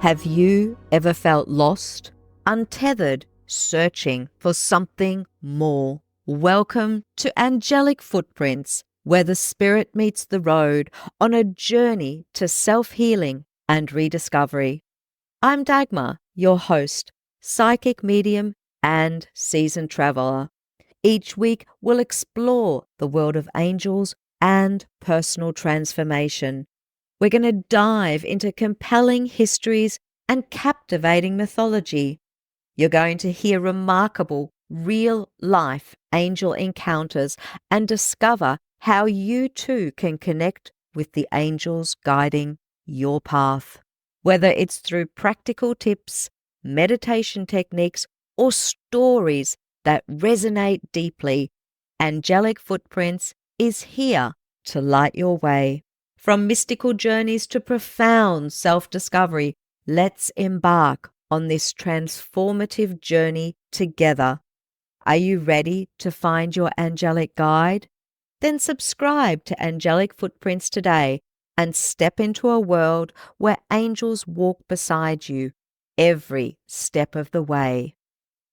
Have you ever felt lost, untethered, searching for something more? Welcome to Angelic Footprints, where the spirit meets the road on a journey to self-healing and rediscovery. I'm Dagmar, your host, psychic medium and seasoned traveler. Each week, we'll explore the world of angels and personal transformation. We're going to dive into compelling histories and captivating mythology. You're going to hear remarkable, real-life angel encounters and discover how you too can connect with the angels guiding your path. Whether it's through practical tips, meditation techniques, or stories that resonate deeply, Angelic Footprints is here to light your way. From mystical journeys to profound self-discovery, let's embark on this transformative journey together. Are you ready to find your angelic guide? Then subscribe to Angelic Footprints today and step into a world where angels walk beside you every step of the way.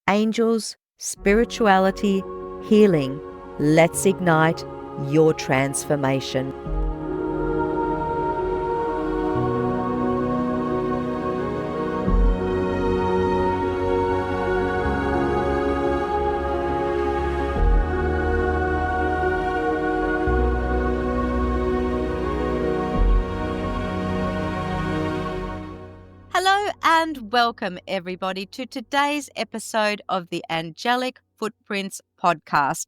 Angels, spirituality, healing. Let's ignite your transformation. Hello and welcome everybody to today's episode of the Angelic Footprints podcast.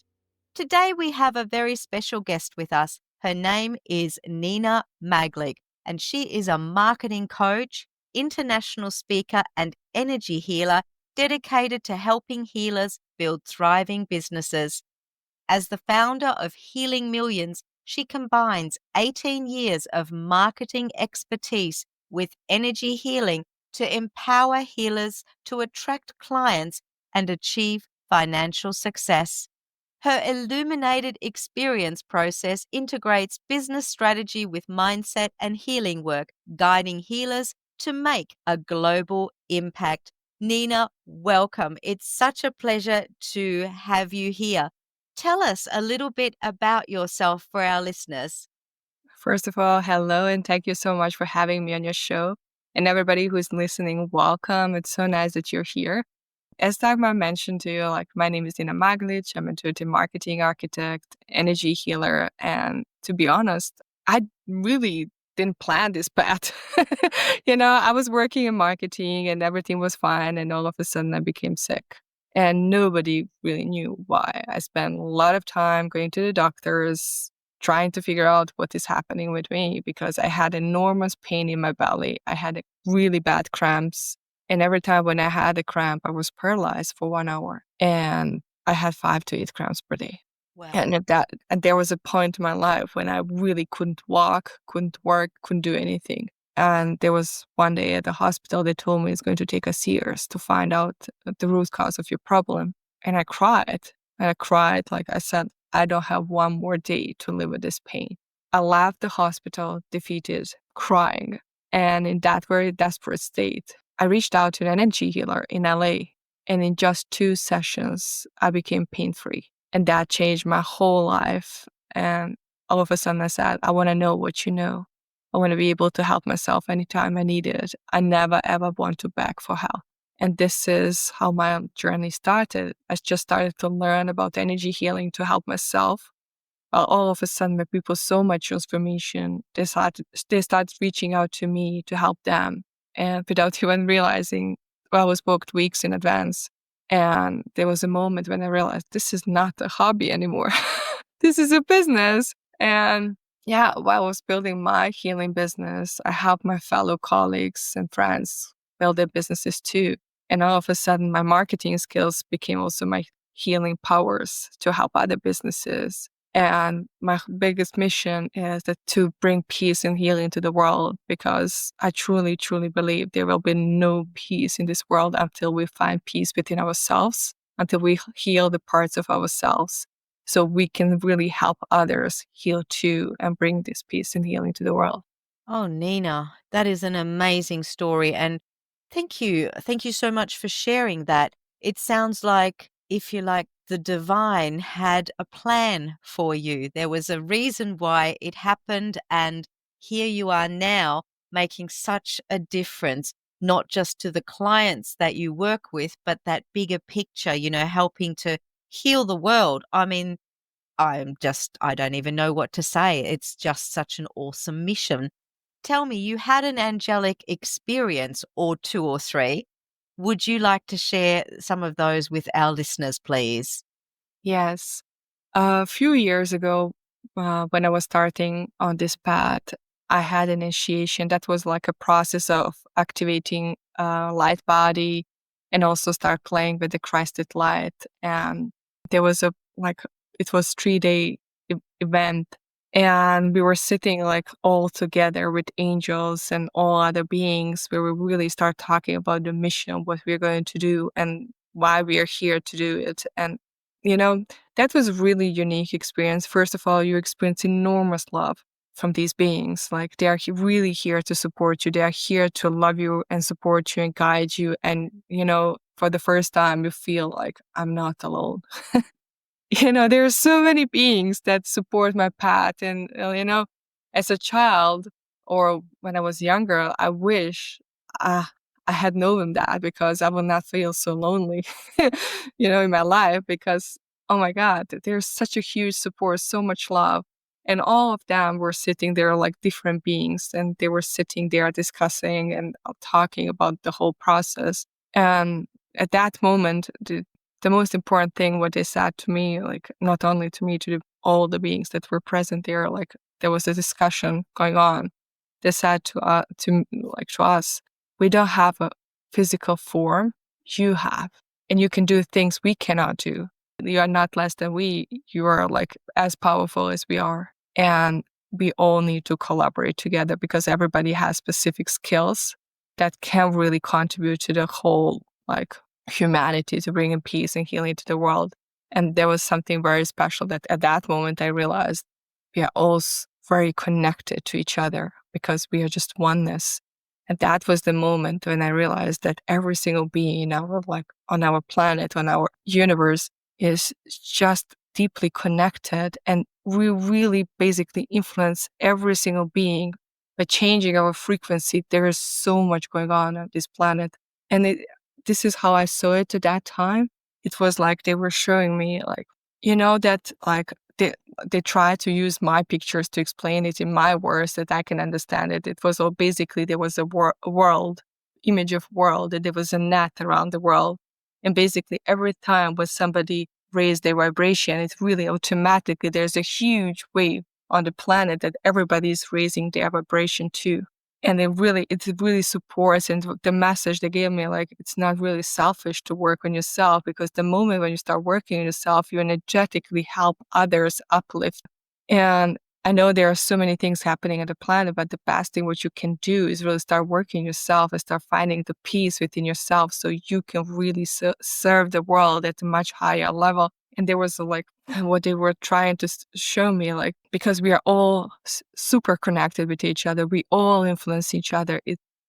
Today we have a very special guest with us. Her name is Nina Maglic, and she is a marketing coach, international speaker, and energy healer dedicated to helping healers build thriving businesses. As the founder of Healing Millions, she combines 18 years of marketing expertise with energy healing to empower healers to attract clients and achieve financial success. Her illuminated experience process integrates business strategy with mindset and healing work, guiding healers to make a global impact. Nina, welcome. It's such a pleasure to have you here. Tell us a little bit about yourself for our listeners. First of all, hello, and thank you so much for having me on your show. And everybody who's listening, welcome. It's so nice that you're here. As Dagmar mentioned to you, my name is Nina Maglic. I'm a intuitive marketing architect, energy healer. And to be honest, I really didn't plan this path. I was working in marketing and everything was fine. And all of a sudden I became sick. And nobody really knew why. I spent a lot of time going to the doctors, trying to figure out what is happening with me because I had enormous pain in my belly. I had really bad cramps. And every time when I had a cramp, I was paralyzed for 1 hour. And I had 5 to 8 cramps per day. Wow. And there was a point in my life when I really couldn't walk, couldn't work, couldn't do anything. And there was one day at the hospital, they told me it's going to take us years to find out the root cause of your problem. And I cried. Like I said, I don't have one more day to live with this pain. I left the hospital defeated, crying. And in that very desperate state, I reached out to an energy healer in LA. And in just 2 sessions, I became pain-free. And that changed my whole life. And all of a sudden I said, I want to know what you know. I want to be able to help myself anytime I need it. I never, ever want to beg for help. And this is how my journey started. I just started to learn about energy healing to help myself. Well, all of a sudden, when people saw my transformation, they started reaching out to me to help them. And without even realizing, I was booked weeks in advance. And there was a moment when I realized this is not a hobby anymore. This is a business. And while I was building my healing business, I helped my fellow colleagues and friends build their businesses too. And all of a sudden, my marketing skills became also my healing powers to help other businesses. And my biggest mission is to bring peace and healing to the world, because I truly, truly believe there will be no peace in this world until we find peace within ourselves, until we heal the parts of ourselves, so we can really help others heal too and bring this peace and healing to the world. Oh, Nina, that is an amazing story. And Thank you. Thank you so much for sharing that. It sounds like, if you like, the divine had a plan for you. There was a reason why it happened, and here you are now making such a difference, not just to the clients that you work with, but that bigger picture, helping to heal the world. I mean, I don't even know what to say. It's just such an awesome mission. Tell me, you had an angelic experience or two or three. Would you like to share some of those with our listeners, please? Yes. A few years ago, when I was starting on this path, I had an initiation that was like a process of activating light body and also start playing with the Christed light. And there was it was 3 day event. And we were sitting like all together with angels and all other beings where we really start talking about the mission, what we're going to do and why we are here to do it. And, you know, that was really unique experience. First of all, you experience enormous love from these beings. Like they are really here to support you. They are here to love you and support you and guide you. And, for the first time, you feel like I'm not alone. There are so many beings that support my path. And, as a child or when I was younger, I wish uh, I had known that because I would not feel so lonely, in my life because, oh my God, there's such a huge support, so much love. And all of them were sitting there like different beings and they were sitting there discussing and talking about the whole process. And at that moment, the most important thing what they said to me, like not only to me, to all the beings that were present there, like there was a discussion going on. They said to us, we don't have a physical form, you have, and you can do things we cannot do. You are not less than we. You are like as powerful as we are, and we all need to collaborate together because everybody has specific skills that can really contribute to the whole like humanity, to bring in peace and healing to the world. And there was something very special that at that moment I realized we are all very connected to each other because we are just oneness. And that was the moment when I realized that every single being in our on our planet, on our universe is just deeply connected. And we really basically influence every single being by changing our frequency. There is so much going on this planet. And this is how I saw it at that time. It was like they were showing me that they try to use my pictures to explain it in my words that I can understand it. It was all basically there was a world, image of world, and there was a net around the world. And basically every time when somebody raised their vibration, it's really automatically there's a huge wave on the planet that everybody is raising their vibration to. And it really supports, and the message they gave me, like, it's not really selfish to work on yourself, because the moment when you start working on yourself, you energetically help others uplift. And I know there are so many things happening on the planet, but the best thing what you can do is really start working yourself and start finding the peace within yourself so you can really serve the world at a much higher level. And there was what they were trying to show me, like, because we are all super connected with each other, we all influence each other.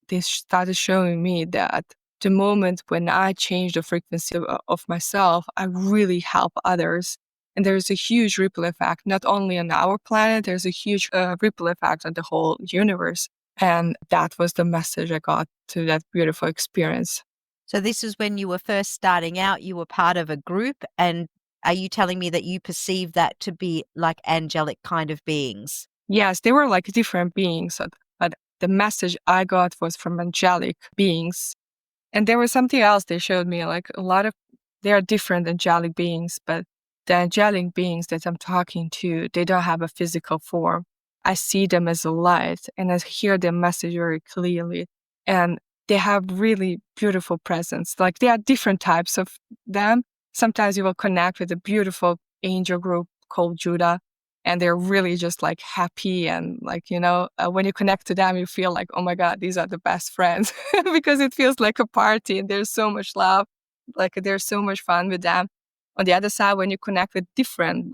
They started showing me that the moment when I change the frequency of myself, I really help others. And there's a huge ripple effect, not only on our planet, there's a huge ripple effect on the whole universe. And that was the message I got to that beautiful experience. So this is when you were first starting out, you were part of a group, and are you telling me that you perceived that to be like angelic kind of beings? Yes, they were like different beings, but the message I got was from angelic beings. And there was something else they showed me, like they are different angelic beings, but the angelic beings that I'm talking to, they don't have a physical form. I see them as a light and I hear their message very clearly. And they have really beautiful presence. Like there are different types of them. Sometimes you will connect with a beautiful angel group called Judah, and they're really just like happy, and when you connect to them you feel like, oh my God, these are the best friends because it feels like a party and there's so much love, like there's so much fun with them. On the other side, when you connect with different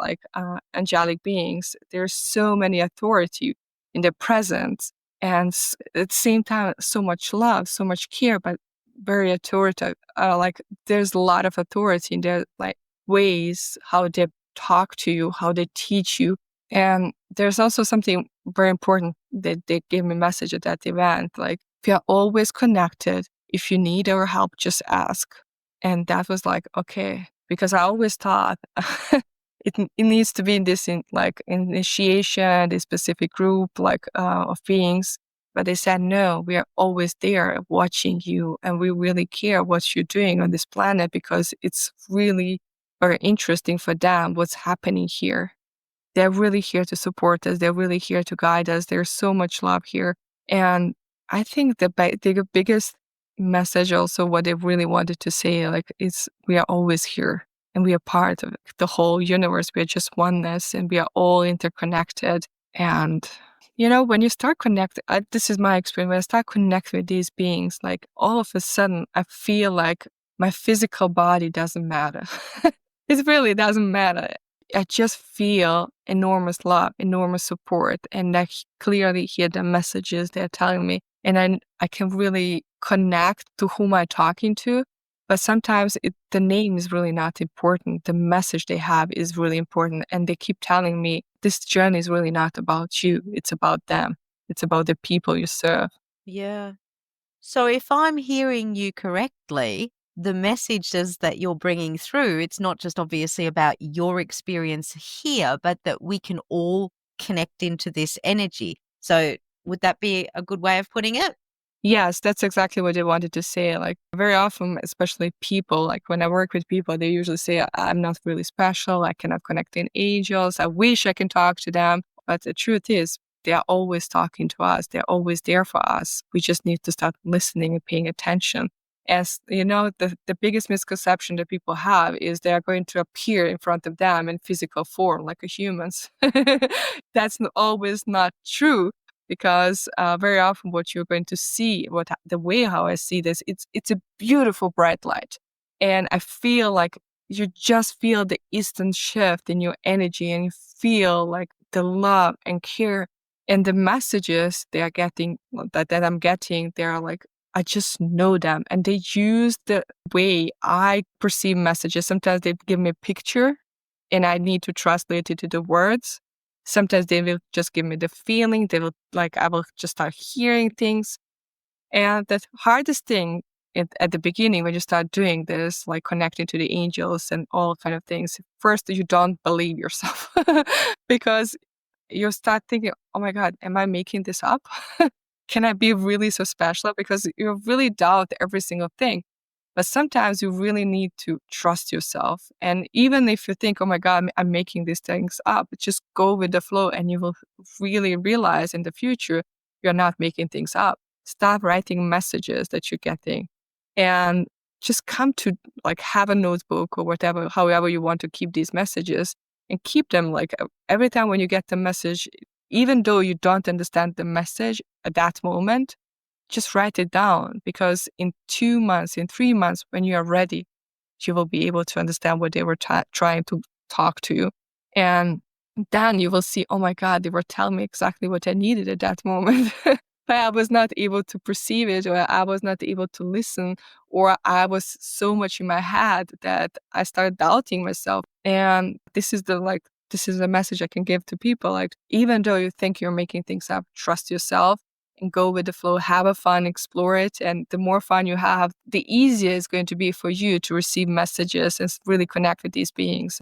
angelic beings, there's so many authority in their presence, and at the same time so much love, so much care, but very authoritative. Like there's a lot of authority in their like ways how they talk to you, how they teach you. And there's also something very important that they gave me message at that event. Like, we are always connected. If you need our help, just ask. And that was like, okay, because I always thought it needs to be in this like initiation, this specific group of beings. But they said, no, we are always there watching you, and we really care what you're doing on this planet, because it's really very interesting for them what's happening here. They're really here to support us. They're really here to guide us. There's so much love here. And I think the biggest message also, what they really wanted to say, like, is we are always here and we are part of the whole universe. We are just oneness and we are all interconnected. And, when you start connecting, this is my experience, when I start connecting with these beings, like all of a sudden I feel like my physical body doesn't matter. It really doesn't matter. I just feel enormous love, enormous support, and I clearly hear the messages they're telling me. And I can really connect to whom I'm talking to. But sometimes the name is really not important. The message they have is really important. And they keep telling me this journey is really not about you. It's about them. It's about the people you serve. Yeah. So if I'm hearing you correctly, the messages that you're bringing through, it's not just obviously about your experience here, but that we can all connect into this energy. So would that be a good way of putting it? Yes, that's exactly what they wanted to say. Like, very often, especially people, like when I work with people, they usually say, I'm not really special. I cannot connect in angels. I wish I can talk to them. But the truth is, they are always talking to us. They're always there for us. We just need to start listening and paying attention. As the biggest misconception that people have is they are going to appear in front of them in physical form like a humans. That's always not true, because very often what you're going to see, the way how I see this, it's a beautiful bright light, and I feel like you just feel the instant shift in your energy, and you feel like the love and care, and the messages they are getting, that I'm getting, they are like, I just know them, and they use the way I perceive messages. Sometimes they give me a picture, and I need to translate it to the words. Sometimes they will just give me the feeling. They will I will just start hearing things. And the hardest thing at the beginning when you start doing this, like connecting to the angels and all kind of things, first you don't believe yourself because you start thinking, oh my God, am I making this up? Can I be really so special? Because you really doubt every single thing. But sometimes you really need to trust yourself. And even if you think, oh my God, I'm making these things up, just go with the flow, and you will really realize in the future you're not making things up. Start writing messages that you're getting, and just come to have a notebook or whatever, however you want to keep these messages, and keep them every time when you get the message, even though you don't understand the message at that moment, just write it down, because in 2 months, in 3 months, when you are ready, you will be able to understand what they were trying to talk to you. And then you will see, oh my God, they were telling me exactly what I needed at that moment. But I was not able to perceive it, or I was not able to listen, or I was so much in my head that I started doubting myself. And this is a message I can give to people. Like, even though you think you're making things up, trust yourself and go with the flow, have a fun, explore it. And the more fun you have, the easier it's going to be for you to receive messages and really connect with these beings.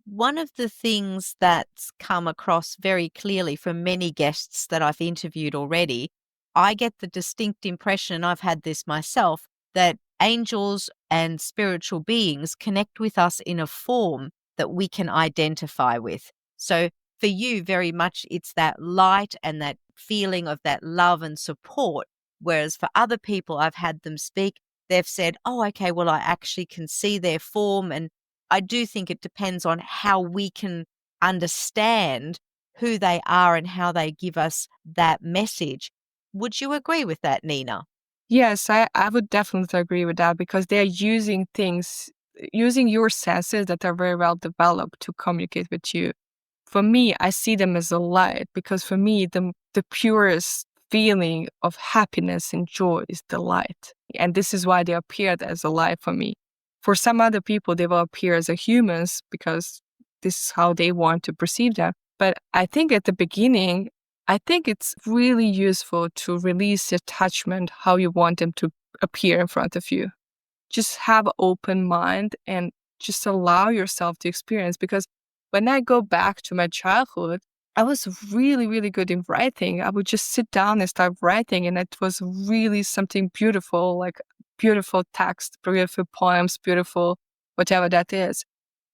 One of the things that's come across very clearly from many guests that I've interviewed already, I get the distinct impression, and I've had this myself, that angels and spiritual beings connect with us in a form that we can identify with. So for you, very much it's that light and that feeling of that love and support. Whereas for other people, I've had them speak, they've said, oh, okay, well, I actually can see their form. And I do think it depends on how we can understand who they are and how they give us that message. Would you agree with that, Nina? Yes, I would definitely agree with that, because they're using your senses that are very well developed to communicate with you. For me, I see them as a light, because for me, the purest feeling of happiness and joy is the light. And this is why they appeared as a light for me. For some other people, they will appear as a humans because this is how they want to perceive them. But I think at the beginning, I think it's really useful to release the attachment, how you want them to appear in front of you. Just have an open mind and just allow yourself to experience. Because when I go back to my childhood, I was really, really good in writing. I would just sit down and start writing, and it was really something beautiful, like beautiful text, beautiful poems, beautiful whatever that is.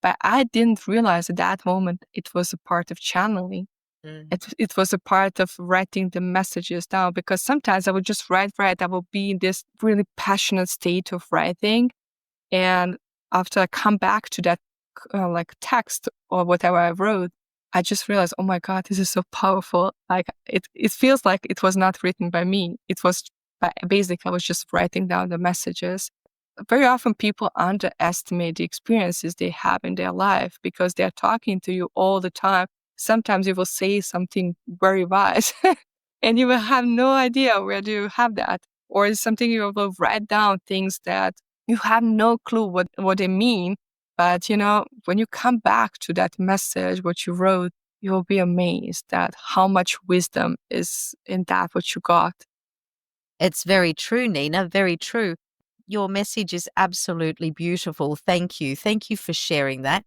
But I didn't realize at that moment it was a part of channeling. It was a part of writing the messages down, because sometimes I would just write. I would be in this really passionate state of writing. And after I come back to that like text or whatever I wrote, I just realized, oh my God, this is so powerful. Like it feels like it was not written by me. It was basically, I was just writing down the messages. Very often people underestimate the experiences they have in their life because they're talking to you all the time. Sometimes you will say something very wise and you will have no idea where do you have that. Or it's something you will write down things that you have no clue what they mean. But, when you come back to that message, what you wrote, you will be amazed at how much wisdom is in that, what you got. It's very true, Nina, very true. Your message is absolutely beautiful. Thank you. Thank you for sharing that.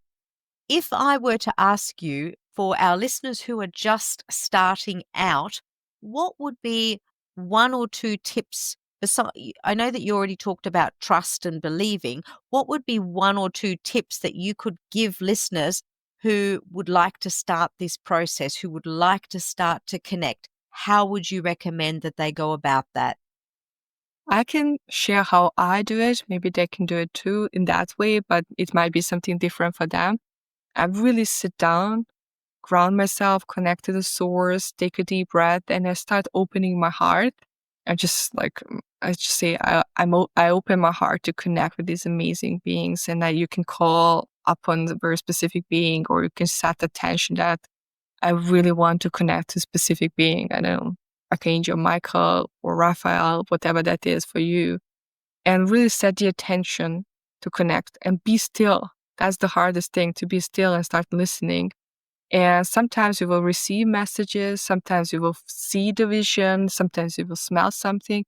If I were to ask you, for our listeners who are just starting out, what would be one or two tips for some? I know that you already talked about trust and believing. What would be one or two tips that you could give listeners who would like to start this process, who would like to start to connect? How would you recommend that they go about that? I can share how I do it. Maybe they can do it too in that way, but it might be something different for them. I really sit down, ground myself, connect to the source, take a deep breath, and I start opening my heart. I just say, I open my heart to connect with these amazing beings, and that you can call upon a very specific being, or you can set attention that I really want to connect to a specific being. I don't know, Archangel Michael or Raphael, whatever that is for you, and really set the attention to connect and be still. That's the hardest thing, to be still and start listening. And sometimes you will receive messages, sometimes you will see the vision, sometimes you will smell something.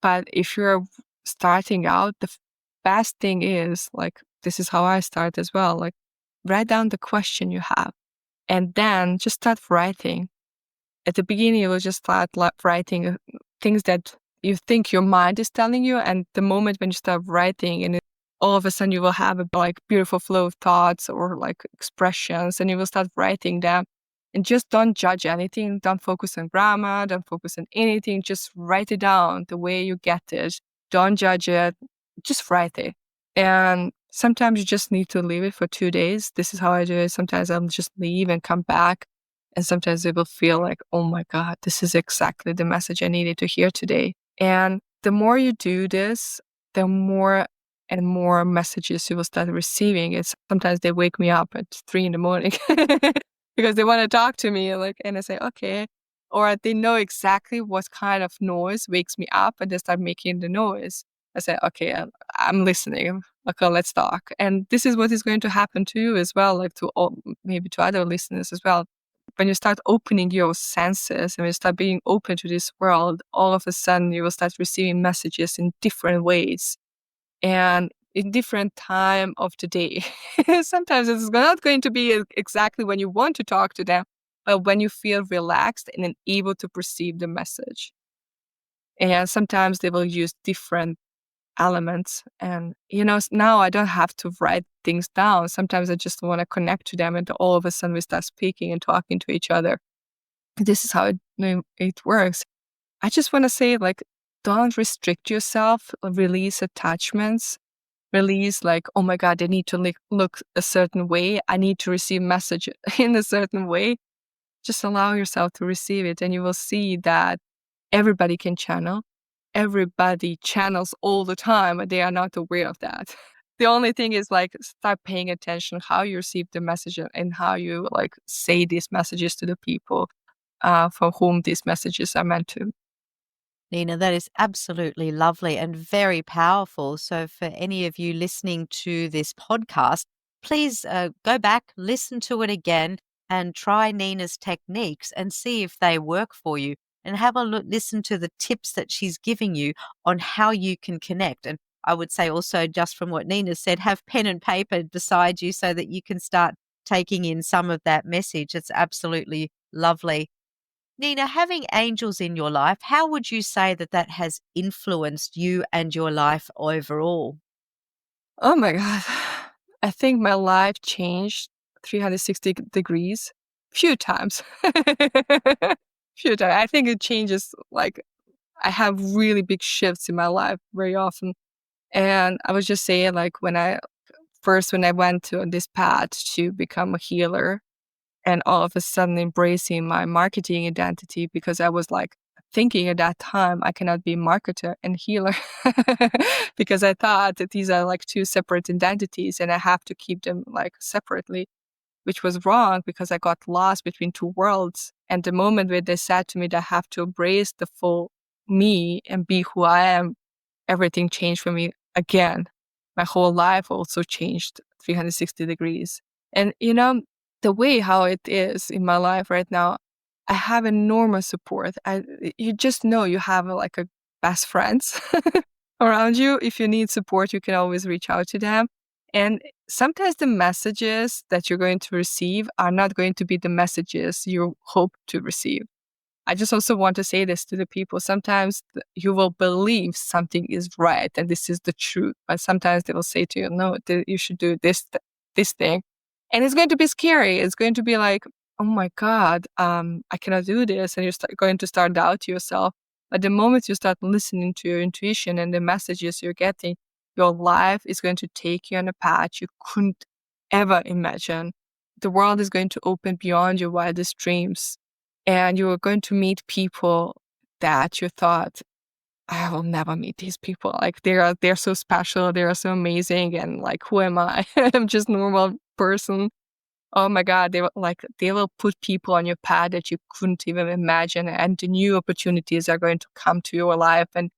But if you're starting out, the best thing is, like, this is how I start as well, like, write down the question you have and then just start writing. At the beginning, you will just start writing things that you think your mind is telling you. And the moment when you start writing, and all of a sudden you will have a beautiful flow of thoughts or like expressions, and you will start writing them. And just don't judge anything. Don't focus on grammar. Don't focus on anything. Just write it down the way you get it. Don't judge it. Just write it. And sometimes you just need to leave it for 2 days. This is how I do it. Sometimes I'll just leave and come back. And sometimes it will feel like, oh my God, this is exactly the message I needed to hear today. And the more you do this, the more and more messages you will start receiving. It's sometimes they wake me up at 3 a.m. because they want to talk to me, and I say, okay. Or they know exactly what kind of noise wakes me up, and they start making the noise. I say, okay, I'm listening. Okay, let's talk. And this is what is going to happen to you as well, like to all, maybe to other listeners as well. When you start opening your senses and you start being open to this world, all of a sudden you will start receiving messages in different ways and in different time of the day. Sometimes it's not going to be exactly when you want to talk to them, but when you feel relaxed and able to perceive the message. And sometimes they will use different elements. And, now I don't have to write things down. Sometimes I just want to connect to them, and all of a sudden we start speaking and talking to each other. This is how it works. I just want to say, don't restrict yourself, release attachments, release oh my God, I need to look a certain way. I need to receive message in a certain way. Just allow yourself to receive it, and you will see that everybody can channel. Everybody channels all the time, but they are not aware of that. The only thing is start paying attention how you receive the message and how you say these messages to the people for whom these messages are meant to. Nina, that is absolutely lovely and very powerful. So, for any of you listening to this podcast, please go back, listen to it again, and try Nina's techniques and see if they work for you. And have a look, listen to the tips that she's giving you on how you can connect. And I would say also, just from what Nina said, have pen and paper beside you so that you can start taking in some of that message. It's absolutely lovely. Nina, having angels in your life, how would you say that that has influenced you and your life overall? Oh my God. I think my life changed 360 degrees few times. Few times. I think it changes, like, I have really big shifts in my life very often. And I was just saying, like, when I went to this path to become a healer, and all of a sudden embracing my marketing identity, because I was like thinking at that time I cannot be marketer and healer because I thought that these are like two separate identities and I have to keep them like separately, which was wrong because I got lost between two worlds. And the moment where they said to me that I have to embrace the full me and be who I am, everything changed for me again. My whole life also changed 360 degrees. And, the way how it is in my life right now, I have enormous support. You just know you have like a best friends around you. If you need support, you can always reach out to them. And sometimes the messages that you're going to receive are not going to be the messages you hope to receive. I just also want to say this to the people. Sometimes you will believe something is right and this is the truth, but sometimes they will say to you, no, you should do this thing. And it's going to be scary. It's going to be like, oh my God, I cannot do this. And you're going to start doubt yourself. But the moment you start listening to your intuition and the messages you're getting, your life is going to take you on a path you couldn't ever imagine. The world is going to open beyond your wildest dreams, and you are going to meet people that you thought, I will never meet these people. Like they're so special, they are so amazing, and like who am I? I'm just a normal person. Oh my God, they will put people on your path that you couldn't even imagine, and the new opportunities are going to come to your life, and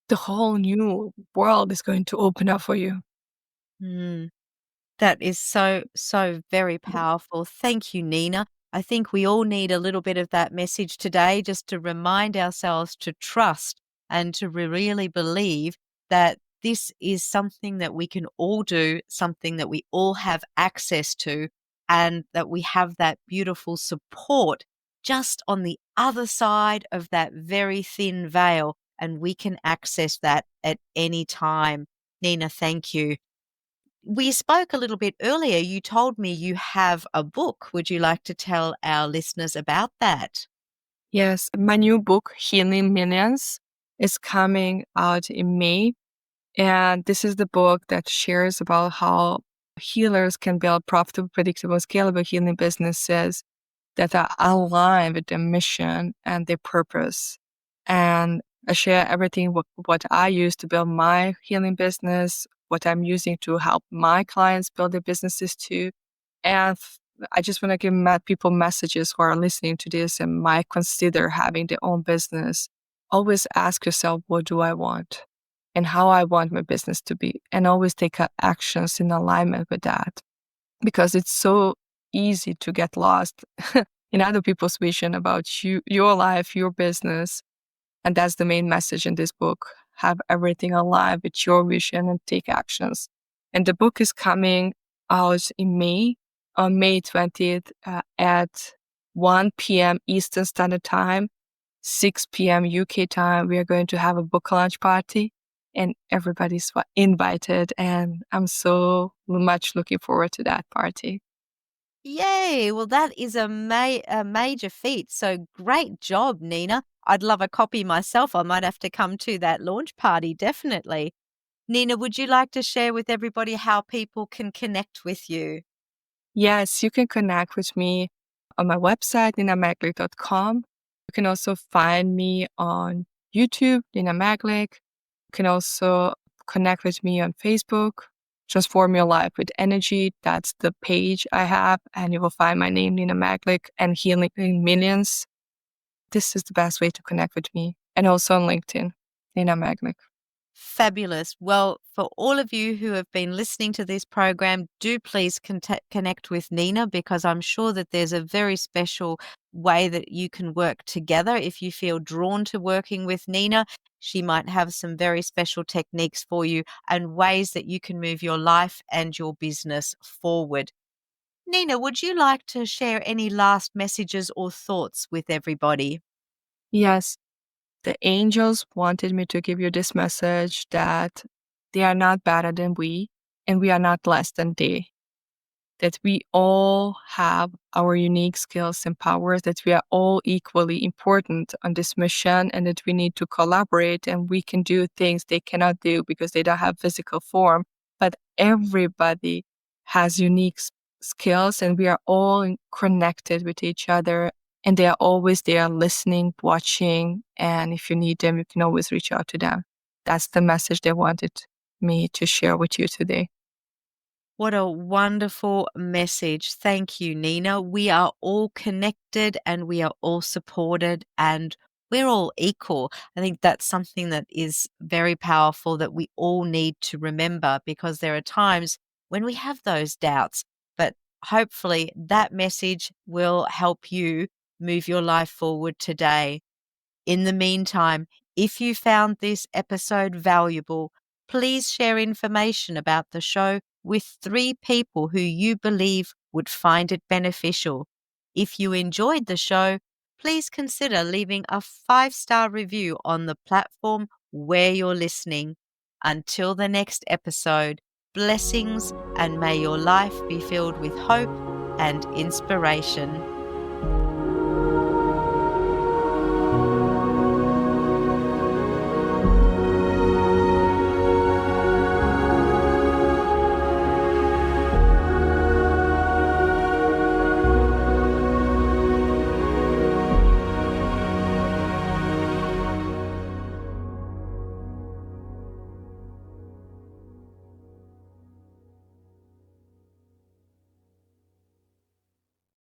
the whole new world is going to open up for you. Mm. That is so, so very powerful. Thank you, Nina. I think we all need a little bit of that message today just to remind ourselves to trust and to really believe that this is something that we can all do, something that we all have access to, and that we have that beautiful support just on the other side of that very thin veil, and we can access that at any time. Nina, thank you. We spoke a little bit earlier. You told me you have a book. Would you like to tell our listeners about that? Yes, my new book, Healing Millions, is coming out in May. And this is the book that shares about how healers can build profitable, predictable, scalable healing businesses that are aligned with their mission and their purpose. And I share everything what I use to build my healing business, what I'm using to help my clients build their businesses too. And I just want to give people messages who are listening to this and might consider having their own business. Always ask yourself, what do I want? And how I want my business to be. And always take actions in alignment with that. Because it's so easy to get lost in other people's vision about you, your life, your business. And that's the main message in this book. Have everything aligned with your vision and take actions. And the book is coming out in May, on May 20th at 1 p.m. Eastern Standard Time, 6 p.m. UK time. We are going to have a book launch party and everybody's invited. And I'm so much looking forward to that party. Yay! Well, that is a major feat. So great job, Nina. I'd love a copy myself. I might have to come to that launch party, definitely. Nina, would you like to share with everybody how people can connect with you? Yes, you can connect with me on my website, ninamaglic.com. You can also find me on YouTube, Nina Maglic. You can also connect with me on Facebook, Transform Your Life with Energy. That's the page I have, and you will find my name, Nina Maglic, and Healing Millions. This is the best way to connect with me. and also on LinkedIn, Nina Maglic. Fabulous. Well, for all of you who have been listening to this program, do please connect with Nina, because I'm sure that there's a very special way that you can work together. If you feel drawn to working with Nina, she might have some very special techniques for you and ways that you can move your life and your business forward. Nina, would you like to share any last messages or thoughts with everybody? Yes, the angels wanted me to give you this message that they are not better than we, and we are not less than they. That we all have our unique skills and powers, that we are all equally important on this mission, and that we need to collaborate, and we can do things they cannot do because they don't have physical form. But everybody has unique skills, and we are all connected with each other, and they are always there listening, watching, and if you need them, you can always reach out to them. That's the message they wanted me to share with you today. What a wonderful message. Thank you, Nina. We are all connected and we are all supported and we're all equal. I think that's something that is very powerful that we all need to remember, because there are times when we have those doubts, but hopefully that message will help you move your life forward today. In the meantime, if you found this episode valuable, please share information about the show with 3 people who you believe would find it beneficial. If you enjoyed the show, please consider leaving a 5-star review on the platform where you're listening. Until the next episode, blessings, and may your life be filled with hope and inspiration.